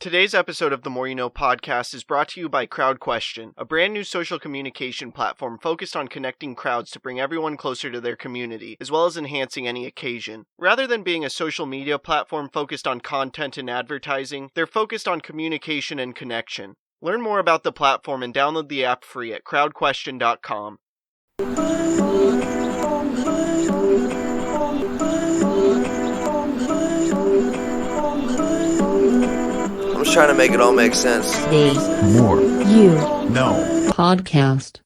Today's episode of the More You Know podcast is brought to you by CrowdQuestion, a brand new social communication platform focused on connecting crowds to bring everyone closer to their community, as well as enhancing any occasion. Rather than being a social media platform focused on content and advertising, they're focused on communication and connection. Learn more about the platform and download the app free at crowdquestion.com. I'm just trying to make it all make sense. The More You Know podcast.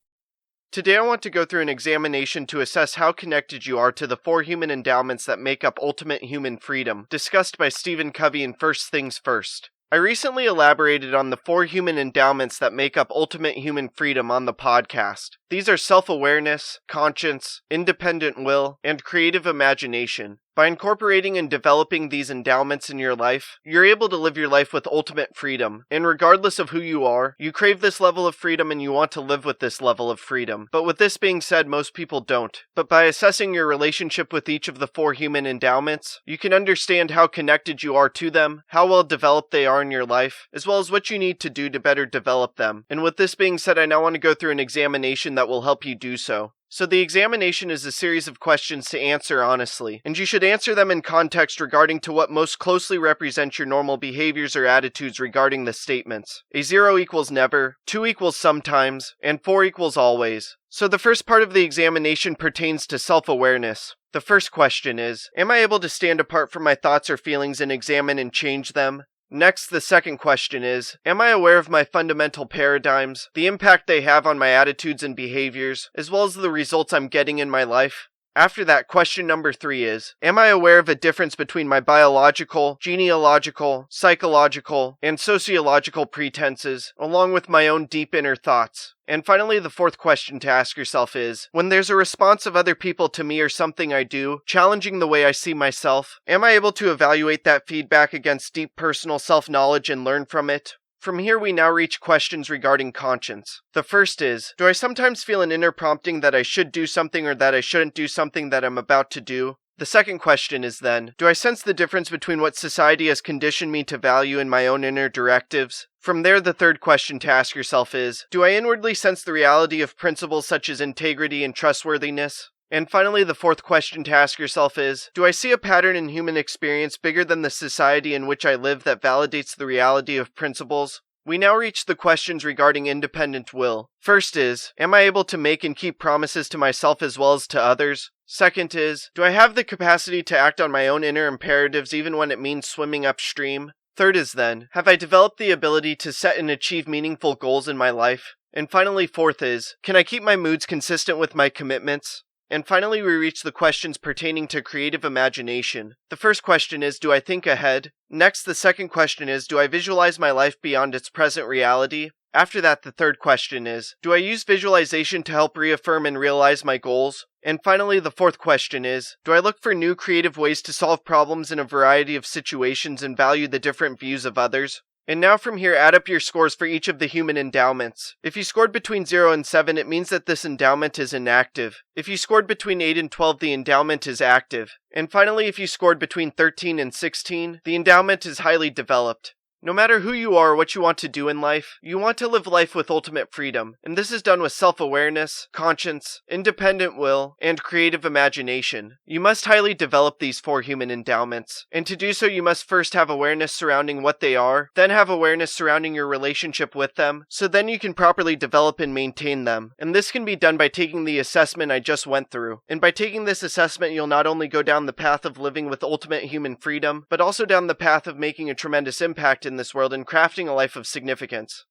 Today I want to go through an examination to assess how connected you are to the 4 human endowments that make up ultimate human freedom, discussed by Stephen Covey in First Things First. I recently elaborated on the 4 human endowments that make up ultimate human freedom on the podcast. These are self-awareness, conscience, independent will, and creative imagination. By incorporating and developing these endowments in your life, you're able to live your life with ultimate freedom. And regardless of who you are, you crave this level of freedom and you want to live with this level of freedom. But with this being said, most people don't. But by assessing your relationship with each of the 4 human endowments, you can understand how connected you are to them, how well developed they are in your life, as well as what you need to do to better develop them. And with this being said, I now want to go through an examination that will help you do so. So the examination is a series of questions to answer honestly, and you should answer them in context regarding to what most closely represents your normal behaviors or attitudes regarding the statements. A 0 equals never, 2 equals sometimes, and 4 equals always. So the first part of the examination pertains to self-awareness. The first question is, am I able to stand apart from my thoughts or feelings and examine and change them? Next, the second question is, am I aware of my fundamental paradigms, the impact they have on my attitudes and behaviors, as well as the results I'm getting in my life? After that, question number 3 is, am I aware of a difference between my biological, genealogical, psychological, and sociological pretenses, along with my own deep inner thoughts? And finally, the fourth question to ask yourself is, when there's a response of other people to me or something I do, challenging the way I see myself, am I able to evaluate that feedback against deep personal self-knowledge and learn from it? From here, we now reach questions regarding conscience. The first is, do I sometimes feel an inner prompting that I should do something or that I shouldn't do something that I'm about to do? The second question is then, do I sense the difference between what society has conditioned me to value and my own inner directives? From there, the third question to ask yourself is, do I inwardly sense the reality of principles such as integrity and trustworthiness? And finally, the fourth question to ask yourself is, do I see a pattern in human experience bigger than the society in which I live that validates the reality of principles? We now reach the questions regarding independent will. First is, am I able to make and keep promises to myself as well as to others? Second is, do I have the capacity to act on my own inner imperatives even when it means swimming upstream? Third is then, have I developed the ability to set and achieve meaningful goals in my life? And finally, fourth is, can I keep my moods consistent with my commitments? And finally, we reach the questions pertaining to creative imagination. The first question is, do I think ahead? Next, the second question is, do I visualize my life beyond its present reality? After that, the third question is, do I use visualization to help reaffirm and realize my goals? And finally, the fourth question is, do I look for new creative ways to solve problems in a variety of situations and value the different views of others? And now from here, add up your scores for each of the human endowments. If you scored between 0 and 7, it means that this endowment is inactive. If you scored between 8 and 12, the endowment is active. And finally, if you scored between 13 and 16, the endowment is highly developed. No matter who you are or what you want to do in life, you want to live life with ultimate freedom, and this is done with self-awareness, conscience, independent will, and creative imagination. You must highly develop these 4 human endowments, and to do so you must first have awareness surrounding what they are, then have awareness surrounding your relationship with them, so then you can properly develop and maintain them. And this can be done by taking the assessment I just went through. And by taking this assessment, you'll not only go down the path of living with ultimate human freedom, but also down the path of making a tremendous impact in this world and crafting a life of significance.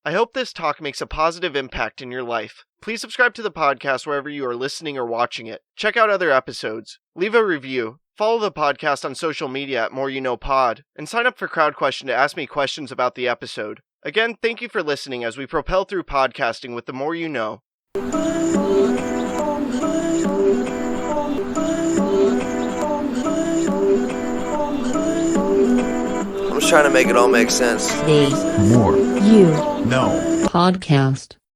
I hope this talk makes a positive impact in your life. Please subscribe to the podcast wherever you are listening or watching it. Check out other episodes. Leave a review. Follow the podcast on social media at More You Know Pod. And sign up for CrowdQuestion to ask me questions about the episode. Again, thank you for listening as we propel through podcasting with the More You Know. I'm just trying to make it all make sense. The More You Know podcast.